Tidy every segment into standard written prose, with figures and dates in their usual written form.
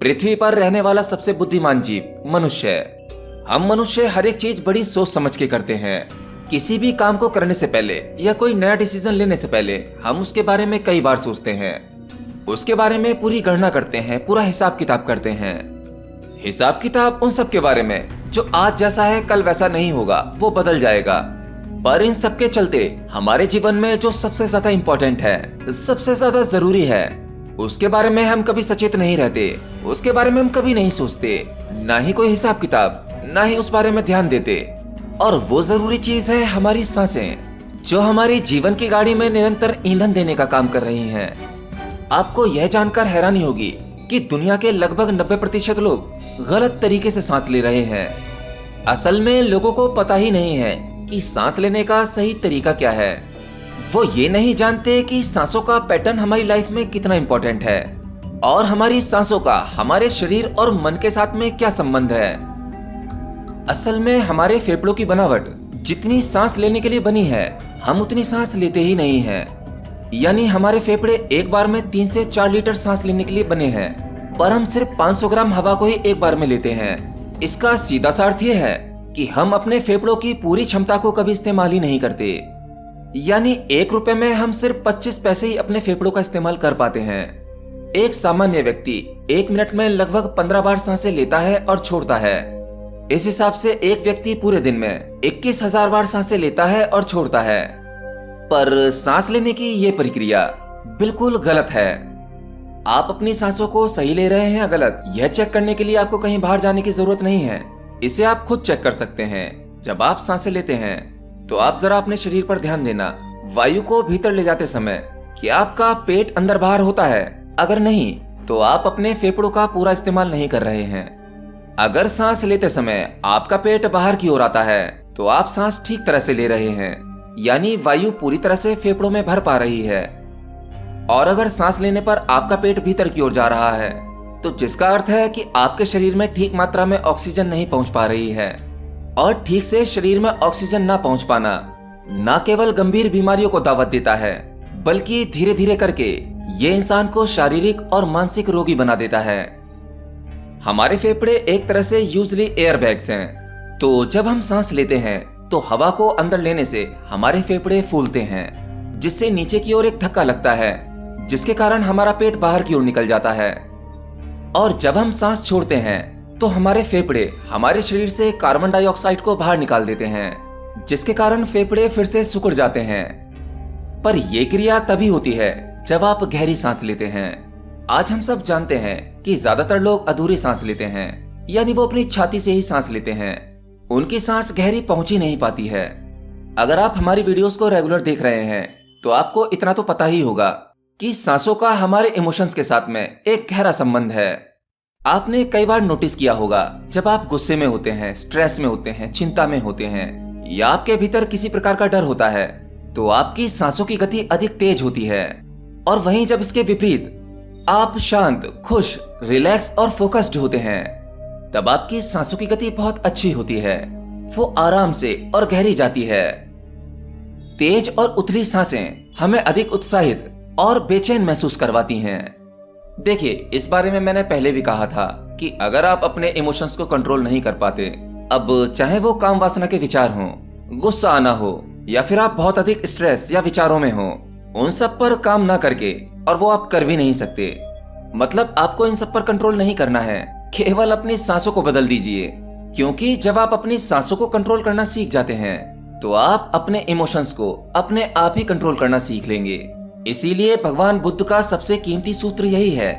पृथ्वी पर रहने वाला सबसे बुद्धिमान जीव मनुष्य है। हम मनुष्य हर एक चीज बड़ी सोच समझ के करते हैं। किसी भी काम को करने से पहले या कोई नया डिसीजन लेने से पहले हम उसके बारे में कई बार सोचते हैं। उसके बारे में पूरी गणना करते हैं, पूरा हिसाब किताब करते हैं। हिसाब किताब उन सब के बारे में जो आज जैसा है कल वैसा नहीं होगा, वो बदल जाएगा। पर इन सब के चलते हमारे जीवन में जो सबसे ज्यादा इम्पोर्टेंट है, सबसे ज्यादा जरूरी है, उसके बारे में हम कभी सचेत नहीं रहते। उसके बारे में हम कभी नहीं सोचते, ना ही कोई हिसाब किताब, ना ही उस बारे में ध्यान देते। और वो जरूरी चीज है हमारी सांसें, जो हमारी जीवन की गाड़ी में निरंतर ईंधन देने का काम कर रही हैं। आपको यह जानकर हैरानी होगी कि दुनिया के लगभग 90% लोग गलत तरीके से सांस ले रहे हैं। असल में लोगों को पता ही नहीं है कि सांस लेने का सही तरीका क्या है। वो ये नहीं जानते कि सांसों का पैटर्न हमारी लाइफ में कितना इम्पोर्टेंट है और हमारी सांसों का हमारे शरीर और मन के साथ में क्या संबंध है। असल में हमारे फेफड़ों की बनावट जितनी सांस लेने के लिए बनी है, हम उतनी सांस लेते ही नहीं हैं। यानी हमारे फेफड़े एक बार में 3 से 4 लीटर सांस लेने के लिए बने हैं, पर हम सिर्फ 500 ग्राम हवा को ही एक बार में लेते हैं। इसका सीधा सा अर्थ यह है कि हम अपने फेफड़ों की पूरी क्षमता को कभी इस्तेमाल ही नहीं करते। यानी 1 रुपए में हम सिर्फ 25 पैसे ही अपने फेफड़ों का इस्तेमाल कर पाते हैं। एक सामान्य व्यक्ति 1 मिनट में लगभग 15 बार सांसें लेता है और छोड़ता है। इस हिसाब से एक व्यक्ति पूरे दिन में 21,000 बार सांसें लेता है और छोड़ता है। पर सांस लेने की ये प्रक्रिया बिल्कुल गलत है। आप अपनी सांसों को सही ले रहे हैं या गलत, यह चेक करने के लिए आपको कहीं बाहर जाने की जरूरत नहीं है। इसे आप खुद चेक कर सकते हैं। जब आप सांसें लेते हैं तो आप जरा अपने शरीर पर ध्यान देना। वायु को भीतर ले जाते समय क्या आपका पेट अंदर बाहर होता है? अगर नहीं तो आप अपने फेफड़ों का पूरा इस्तेमाल नहीं कर रहे हैं। अगर सांस लेते समय आपका पेट बाहर की ओर आता है तो आप सांस ठीक तरह से ले रहे हैं, यानी वायु पूरी तरह से फेफड़ों में भर पा रही है। और अगर सांस लेने पर आपका पेट भीतर की ओर जा रहा है तो जिसका अर्थ है कि आपके शरीर में ठीक मात्रा में ऑक्सीजन नहीं पहुंच पा रही है। और ठीक से शरीर में ऑक्सीजन ना पहुंच पाना न केवल गंभीर बीमारियों को दावत देता है, बल्कि धीरे धीरे करके ये इंसान को शारीरिक और मानसिक रोगी बना देता है। हमारे फेफड़े एक तरह से यूजली एयर बैग्स हैं। तो जब हम सांस लेते हैं तो हवा को अंदर लेने से हमारे फेफड़े फूलते हैं, जिससे नीचे की ओर एक धक्का लगता है, जिसके कारण हमारा पेट बाहर की ओर निकल जाता है। और जब हम सांस छोड़ते हैं तो हमारे फेफड़े हमारे शरीर से कार्बन डाइऑक्साइड को बाहर निकाल देते हैं, जिसके कारण फेफड़े फिर से सिकुड़ जाते हैं। पर यह क्रिया तभी होती है जब आप गहरी सांस लेते हैं। आज हम सब जानते हैं कि ज्यादातर लोग अधूरी सांस लेते हैं, यानी वो अपनी छाती से ही सांस लेते हैं। उनकी सांस गहरी पहुंच ही नहीं पाती है। अगर आप हमारी वीडियोस को रेगुलर देख रहे हैं तो आपको इतना तो पता ही होगा कि सांसों का हमारे इमोशंस के साथ में एक गहरा संबंध है। आपने कई बार नोटिस किया होगा, जब आप गुस्से में होते हैं, स्ट्रेस में होते हैं, चिंता में होते हैं, या आपके भीतर किसी प्रकार का डर होता है, तो आपकी सांसों की गति अधिक तेज होती है। और वहीं जब इसके विपरीत आप शांत, खुश, रिलैक्स और फोकस्ड होते हैं, तब आपकी सांसों की गति बहुत अच्छी होती है। वो आराम से और गहरी जाती है। तेज और उथली सांसें हमें अधिक उत्साहित और बेचैन महसूस करवाती हैं। देखिए, इस बारे में मैंने पहले भी कहा था कि अगर आप अपने इमोशंस को कंट्रोल नहीं कर पाते, अब चाहे वो काम वासना के विचार हों, गुस्सा आना हो, या फिर आप बहुत अधिक स्ट्रेस या विचारों में हो, उन सब पर काम ना करके, और वो आप कर भी नहीं सकते। मतलब आपको इन सब पर कंट्रोल नहीं करना है, केवल अपनी सांसों को बदल दीजिए। क्योंकि जब आप अपनी सांसों को कंट्रोल करना सीख जाते हैं तो आप अपने इमोशंस को अपने आप ही कंट्रोल करना सीख लेंगे। इसीलिए भगवान बुद्ध का सबसे कीमती सूत्र यही है।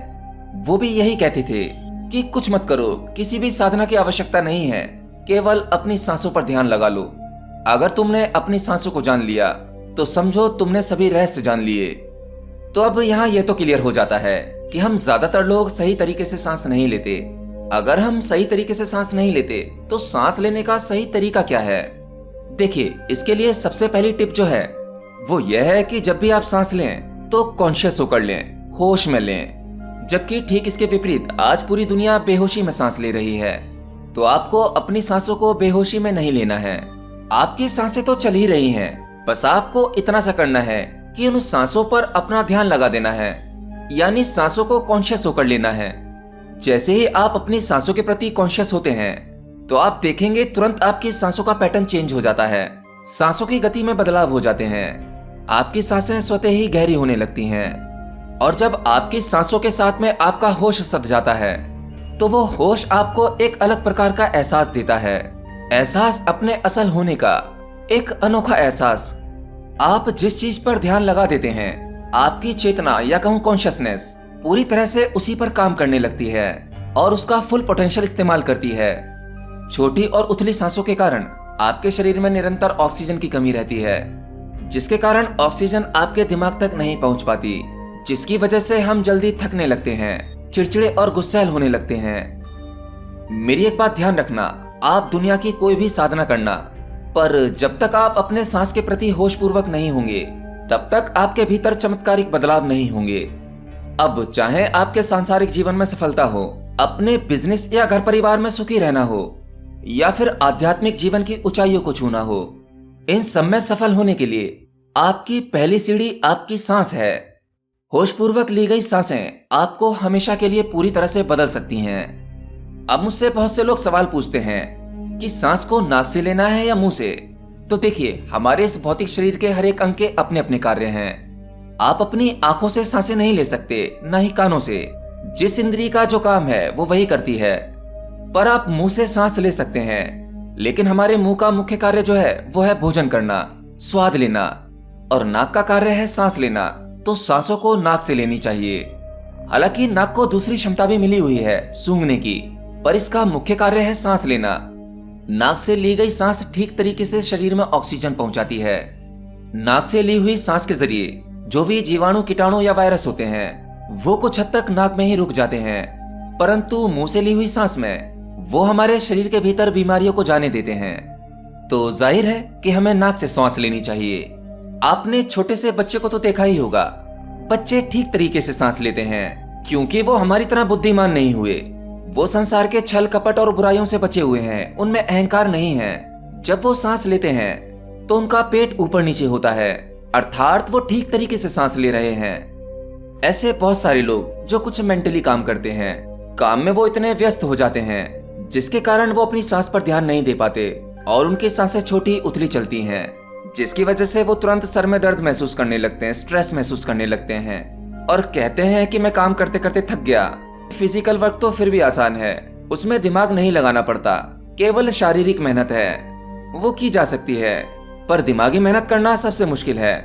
वो भी यही कहते थे कि कुछ मत करो, किसी भी साधना की आवश्यकता नहीं है, केवल अपनी सांसों पर ध्यान लगा लो। अगर तुमने अपनी सांसों को जान लिया तो समझो तुमने सभी रहस्य जान लिए। तो अब यहाँ ये तो क्लियर हो जाता है कि हम ज्यादातर लोग सही तरीके से सांस नहीं लेते। अगर हम सही तरीके से सांस नहीं लेते तो सांस लेने का सही तरीका क्या है? देखिए, इसके लिए सबसे पहली टिप जो है वो यह है कि जब भी आप सांस लें तो कॉन्शियस होकर लें, होश में लें। जबकि ठीक इसके विपरीत आज पूरी दुनिया बेहोशी में सांस ले रही है। तो आपको अपनी सांसों को बेहोशी में नहीं लेना है। आपकी सांसें तो चल ही रही हैं, बस आपको इतना सा करना है कि उन सांसों पर अपना ध्यान लगा देना है, यानी सांसों को कॉन्शियस होकर लेना है। जैसे ही आप अपनी सांसों के प्रति कॉन्शियस होते हैं तो आप देखेंगे तुरंत आपकी सांसों का पैटर्न चेंज हो जाता है। सांसों की गति में बदलाव हो जाते हैं। आपकी सांसें स्वतः ही गहरी होने लगती हैं। और जब आपकी सांसों के साथ में आपका होश सध जाता है तो वो होश आपको एक अलग प्रकार का एहसास देता है। एहसास अपने असल होने का, एक अनोखा एहसास। आप जिस चीज पर ध्यान लगा देते हैं, आपकी चेतना या कहूं कॉन्शियसनेस पूरी तरह से उसी पर काम करने लगती है और उसका फुल पोटेंशियल इस्तेमाल करती है। छोटी और उथली सांसों के कारण आपके शरीर में निरंतर ऑक्सीजन की कमी रहती है, जिसके कारण ऑक्सीजन आपके दिमाग तक नहीं पहुंच पाती, जिसकी वजह से हम जल्दी थकने लगते हैं, चिड़चिड़े और गुस्सैल होने लगते हैं। मेरी एक बात ध्यान रखना, आप दुनिया की कोई भी साधना करना, पर जब तक आप अपने सांस के प्रति होशपूर्वक नहीं होंगे तब तक आपके भीतर चमत्कारिक बदलाव नहीं होंगे। अब चाहे आपके सांसारिक जीवन में सफलता हो, अपने बिजनेस या घर परिवार में सुखी रहना हो, या फिर आध्यात्मिक जीवन की ऊंचाइयों को छूना हो, इन सब में सफल होने के लिए आपकी पहली सीढ़ी आपकी सांस है। होशपूर्वक ली गई सांसें आपको हमेशा के लिए पूरी तरह से बदल सकती हैं। अब मुझसे बहुत से लोग सवाल पूछते हैं कि सांस को नाक से लेना है या मुंह से। तो देखिए, हमारे इस भौतिक शरीर के हर एक अंग के अपने अपने कार्य हैं। आप अपनी आंखों से सांसें नहीं ले सकते, ना ही कानों से। जिस इंद्रिय का जो काम है वो वही करती है। पर आप मुंह से सांस ले सकते हैं, लेकिन हमारे मुंह का मुख्य कार्य जो है वो है भोजन करना, स्वाद लेना, और नाक का कार्य है सांस लेना। तो सांसों को नाक से लेनी चाहिए। हालांकि नाक को दूसरी क्षमता भी मिली हुई है सूंघने की, पर इसका मुख्य कार्य है सांस लेना। नाक से ली गई सांस ठीक तरीके से शरीर में ऑक्सीजन पहुंचाती है। नाक से ली हुई सांस के जरिए जो भी जीवाणु, कीटाणु या वायरस होते हैं वो कुछ हद तक नाक में ही रुक जाते हैं, परंतु मुंह से ली हुई सांस में वो हमारे शरीर के भीतर बीमारियों को जाने देते हैं। तो जाहिर है कि हमें नाक से सांस लेनी चाहिए। आपने छोटे से बच्चे को तो देखा ही होगा, बच्चे ठीक तरीके से सांस लेते हैं क्योंकि वो हमारी तरह बुद्धिमान नहीं हुए। वो संसार के छल कपट और बुराइयों से बचे हुए हैं, उनमें अहंकार नहीं है। जब वो सांस लेते हैं तो उनका पेट ऊपर नीचे होता है, अर्थात वो ठीक तरीके से सांस ले रहे हैं। ऐसे बहुत सारे लोग जो कुछ मेंटली काम करते हैं, काम में वो इतने व्यस्त हो जाते हैं जिसके कारण वो अपनी सांस पर ध्यान नहीं दे पाते और उनकी सांसें छोटी उथली चलती हैं, जिसकी वजह से वो तुरंत सर में दर्द महसूस करने लगते हैं, स्ट्रेस महसूस करने लगते हैं और कहते हैं कि मैं काम करते करते थक गया। फिजिकल वर्क तो फिर भी आसान है, उसमें दिमाग नहीं लगाना पड़ता, केवल शारीरिक मेहनत है, वो की जा सकती है। पर दिमागी मेहनत करना सबसे मुश्किल है।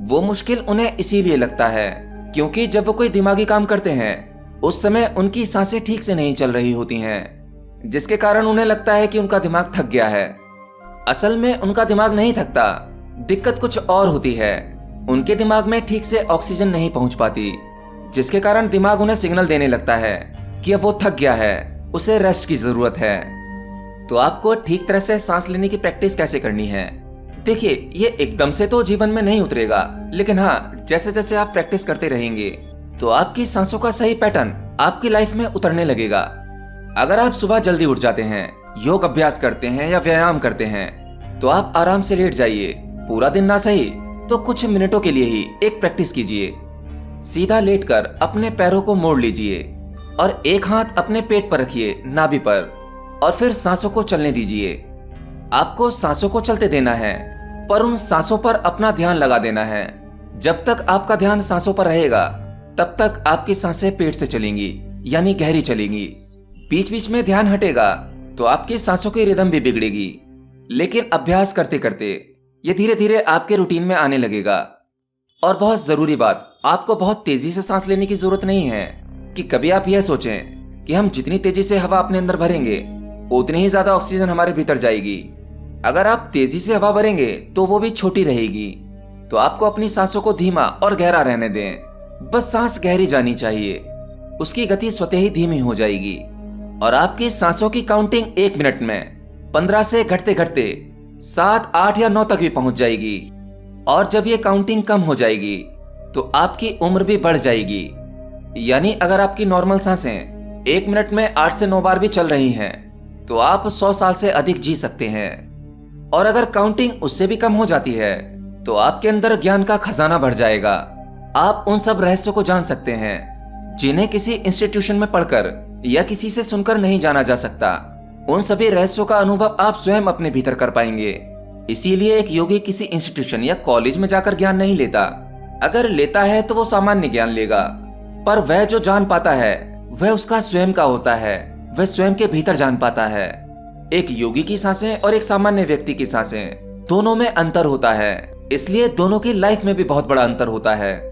वो मुश्किल उन्हें इसीलिए लगता है क्योंकि जब वो कोई दिमागी काम करते हैं उस समय उनकी सांसें ठीक से नहीं चल रही होती हैं, जिसके कारण उन्हें लगता है कि उनका दिमाग थक गया है। असल में उनका दिमाग नहीं थकता, दिक्कत कुछ और होती है। उनके दिमाग में ठीक से ऑक्सीजन नहीं पहुंच पाती, जिसके कारण दिमाग उन्हें सिग्नल देने लगता है कि अब वो थक गया है, उसे रेस्ट की जरूरत है। तो आपको ठीक तरह से सांस लेने की प्रैक्टिस कैसे करनी है? देखिए, ये एकदम से तो जीवन में नहीं उतरेगा, लेकिन हाँ, जैसे जैसे आप प्रैक्टिस करते रहेंगे तो आपकी सांसों का सही पैटर्न आपकी लाइफ में उतरने लगेगा। अगर आप सुबह जल्दी उठ जाते हैं, योग अभ्यास करते हैं या व्यायाम करते हैं तो आप आराम से लेट जाइए। पूरा दिन ना सही तो कुछ मिनटों के लिए ही एक प्रैक्टिस कीजिए। सीधा लेटकर अपने पैरों को मोड़ लीजिए और एक हाथ अपने पेट पर रखिए, नाभि पर, और फिर सांसों को चलने दीजिए। आपको सांसों को चलते देना है, पर उन सांसों पर अपना ध्यान लगा देना है। जब तक आपका ध्यान सांसों पर रहेगा तब तक आपकी सांसें पेट से चलेंगी, यानी गहरी चलेंगी। बीच बीच में ध्यान हटेगा तो आपकी सांसों की रिदम भी बिगड़ेगी। लेकिन अभ्यास करते करते ये धीरे धीरे आपके रूटीन में आने लगेगा। और बहुत जरूरी बात, आपको बहुत तेजी से सांस लेने की जरूरत नहीं है कि कभी आप यह सोचें कि हम जितनी तेजी से हवा अपने अंदर भरेंगे उतनी ही ज्यादा ऑक्सीजन हमारे भीतर जाएगी। अगर आप तेजी से हवा भरेंगे तो वो भी छोटी रहेगी। तो आपको अपनी सांसों को धीमा और गहरा रहने दें। बस सांस गहरी जानी चाहिए, उसकी गति स्वतः ही धीमी हो जाएगी और आपकी सांसों की काउंटिंग 1 मिनट में 15 से घटते घटते 7, 8 या 9 तक भी पहुंच जाएगी। और जब ये काउंटिंग कम हो जाएगी तो आपकी उम्र भी बढ़ जाएगी। यानी अगर आपकी नॉर्मल सांसें 1 मिनट में 8 से 9 बार भी चल रही हैं तो आप 100 साल से अधिक जी सकते हैं। और अगर काउंटिंग उससे भी कम हो जाती है तो आपके अंदर ज्ञान का खजाना बढ़ जाएगा। आप उन सब रहस्यों को जान सकते हैं जिन्हें किसी इंस्टीट्यूशन में पढ़कर या किसी से सुनकर नहीं जाना जा सकता। उन सभी रहस्यों का अनुभव आप स्वयं अपने भीतर कर पाएंगे। इसीलिए एक योगी किसी इंस्टीट्यूशन या कॉलेज में जाकर ज्ञान नहीं लेता। अगर लेता है तो वो सामान्य ज्ञान लेगा, पर वह जो जान पाता है वह उसका स्वयं का होता है। वह स्वयं के भीतर जान पाता है। एक योगी की सांसें और एक सामान्य व्यक्ति की सांसें, दोनों में अंतर होता है। इसलिए दोनों की लाइफ में भी बहुत बड़ा अंतर होता है।